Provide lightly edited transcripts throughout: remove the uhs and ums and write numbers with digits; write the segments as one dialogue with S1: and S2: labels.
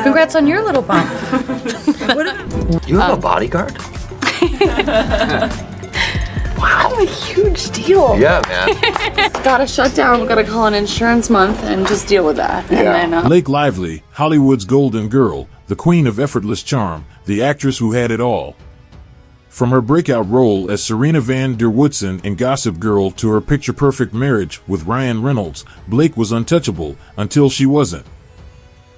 S1: Congrats on your little bump.
S2: You have a bodyguard? Wow.
S1: What a huge deal.
S2: Yeah, man.
S1: Gotta shut down. We gotta call an insurance month and just deal with that.
S2: Yeah.
S1: And then,
S3: Blake Lively, Hollywood's golden girl, the queen of effortless charm, the actress who had it all. From her breakout role as Serena Van Der Woodsen in Gossip Girl to her picture-perfect marriage with Ryan Reynolds, Blake was untouchable until she wasn't.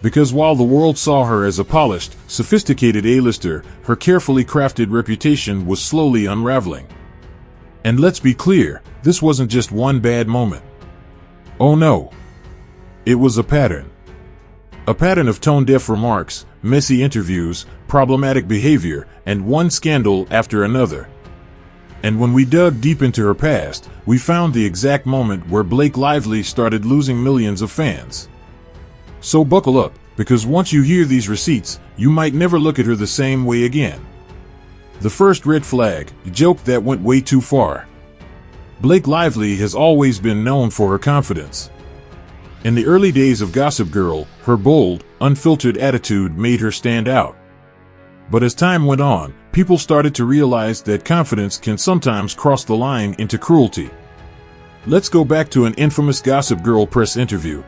S3: Because while the world saw her as a polished, sophisticated A-lister, her carefully crafted reputation was slowly unraveling. And let's be clear, this wasn't just one bad moment. Oh no. It was a pattern. A pattern of tone-deaf remarks, messy interviews, problematic behavior, and one scandal after another. And when we dug deep into her past, we found the exact moment where Blake Lively started losing millions of fans. So buckle up, because once you hear these receipts, you might never look at her the same way again. The first red flag, a joke that went way too far. Blake Lively has always been known for her confidence. In the early days of Gossip Girl, her bold, unfiltered attitude made her stand out. But as time went on, people started to realize that confidence can sometimes cross the line into cruelty. Let's go back to an infamous Gossip Girl press interview.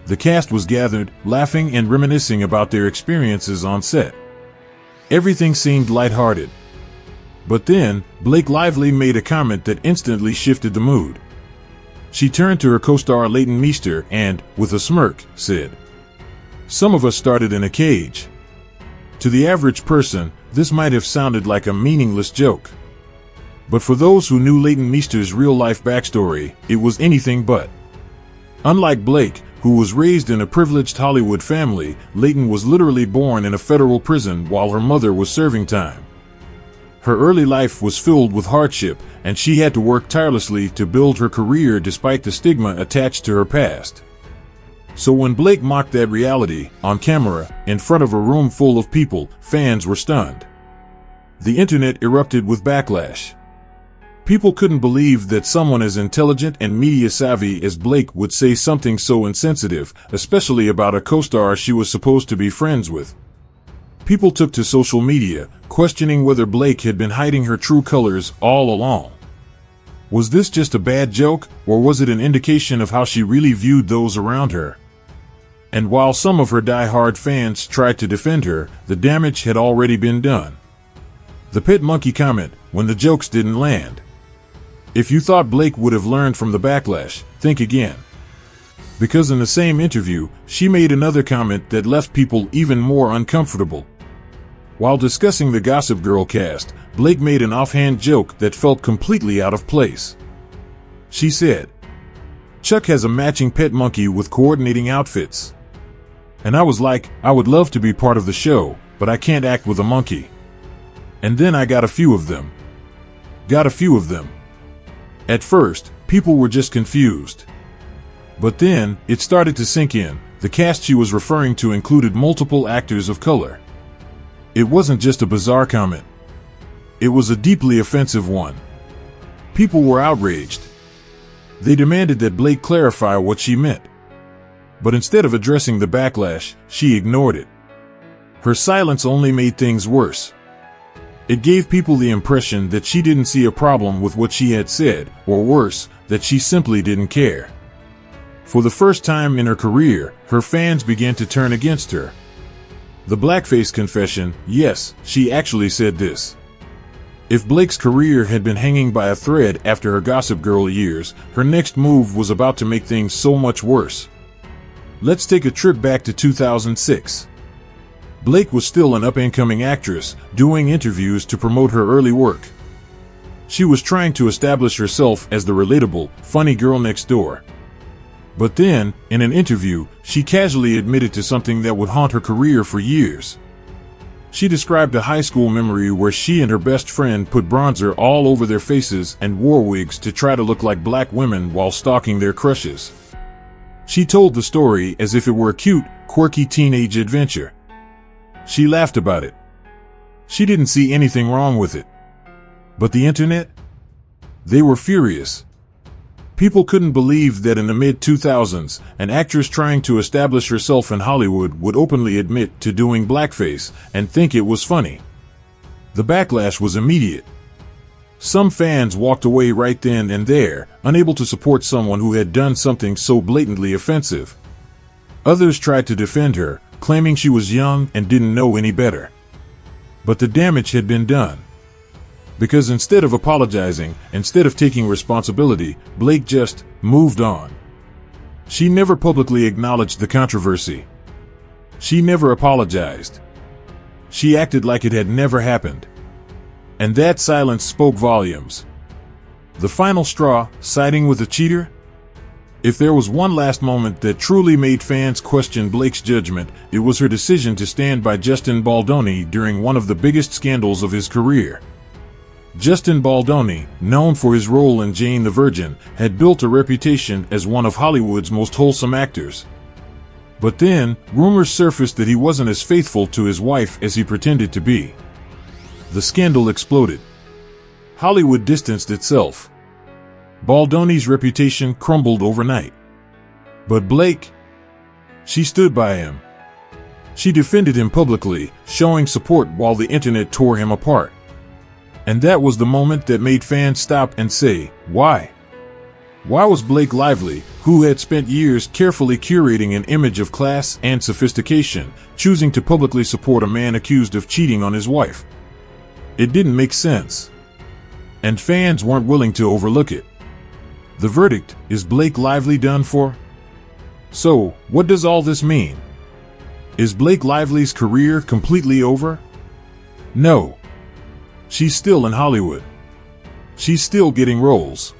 S3: The cast was gathered, laughing and reminiscing about their experiences on set. Everything seemed lighthearted. But then, Blake Lively made a comment that instantly shifted the mood. She turned to her co-star Leighton Meester and, with a smirk, said, "Some of us started in a cage." To the average person, this might have sounded like a meaningless joke. But for those who knew Leighton Meester's real-life backstory, it was anything but. Unlike Blake, who was raised in a privileged Hollywood family, Leighton was literally born in a federal prison while her mother was serving time. Her early life was filled with hardship, and she had to work tirelessly to build her career despite the stigma attached to her past. So when Blake mocked that reality, on camera, in front of a room full of people, fans were stunned. The internet erupted with backlash. People couldn't believe that someone as intelligent and media-savvy as Blake would say something so insensitive, especially about a co-star she was supposed to be friends with. People took to social media, questioning whether Blake had been hiding her true colors all along. Was this just a bad joke, or was it an indication of how she really viewed those around her? And while some of her die-hard fans tried to defend her, the damage had already been done. The pet monkey comment, when the jokes didn't land. If you thought Blake would have learned from the backlash, think again. Because in the same interview, she made another comment that left people even more uncomfortable. While discussing the Gossip Girl cast, Blake made an offhand joke that felt completely out of place. She said, "Chuck has a matching pet monkey with coordinating outfits." And I was like, I would love to be part of the show, but I can't act with a monkey. And then I got a few of them. At first, people were just confused. But then, it started to sink in. The cast she was referring to included multiple actors of color. It wasn't just a bizarre comment. It was a deeply offensive one. People were outraged. They demanded that Blake clarify what she meant. But instead of addressing the backlash, she ignored it. Her silence only made things worse. It gave people the impression that she didn't see a problem with what she had said, or worse, that she simply didn't care. For the first time in her career, her fans began to turn against her. The blackface confession, yes, she actually said this. If Blake's career had been hanging by a thread after her Gossip Girl years, her next move was about to make things so much worse. Let's take a trip back to 2006. Blake was still an up-and-coming actress, doing interviews to promote her early work. She was trying to establish herself as the relatable, funny girl next door. But then, in an interview, she casually admitted to something that would haunt her career for years. She described a high school memory where she and her best friend put bronzer all over their faces and wore wigs to try to look like black women while stalking their crushes. She told the story as if it were a cute, quirky teenage adventure. She laughed about it. She didn't see anything wrong with it. But the internet? They were furious. People couldn't believe that in the mid-2000s, an actress trying to establish herself in Hollywood would openly admit to doing blackface and think it was funny. The backlash was immediate. Some fans walked away right then and there, unable to support someone who had done something so blatantly offensive. Others tried to defend her, claiming she was young and didn't know any better. But the damage had been done. Because instead of apologizing, instead of taking responsibility, Blake just moved on. She never publicly acknowledged the controversy. She never apologized. She acted like it had never happened. And that silence spoke volumes. The final straw, siding with a cheater? If there was one last moment that truly made fans question Blake's judgment, it was her decision to stand by Justin Baldoni during one of the biggest scandals of his career. Justin Baldoni, known for his role in Jane the Virgin, had built a reputation as one of Hollywood's most wholesome actors. But then, rumors surfaced that he wasn't as faithful to his wife as he pretended to be. The scandal exploded. Hollywood distanced itself. Baldoni's reputation crumbled overnight. But Blake? She stood by him. She defended him publicly, showing support while the internet tore him apart. And that was the moment that made fans stop and say, why? Why was Blake Lively, who had spent years carefully curating an image of class and sophistication, choosing to publicly support a man accused of cheating on his wife? It didn't make sense. And fans weren't willing to overlook it. The verdict: is Blake Lively done for? So, what does all this mean? Is Blake Lively's career completely over? No. She's still in Hollywood. She's still getting roles.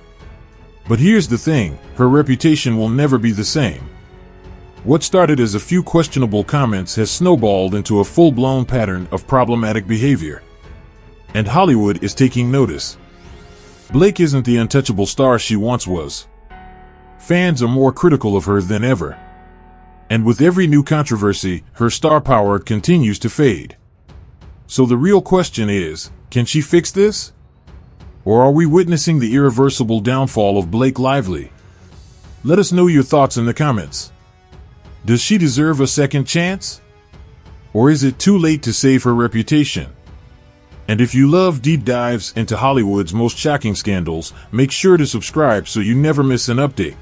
S3: But here's the thing, her reputation will never be the same. What started as a few questionable comments has snowballed into a full-blown pattern of problematic behavior. And Hollywood is taking notice. Blake isn't the untouchable star she once was. Fans are more critical of her than ever. And with every new controversy, her star power continues to fade. So the real question is, can she fix this? Or are we witnessing the irreversible downfall of Blake Lively? Let us know your thoughts in the comments. Does she deserve a second chance? Or is it too late to save her reputation? And if you love deep dives into Hollywood's most shocking scandals, make sure to subscribe so you never miss an update.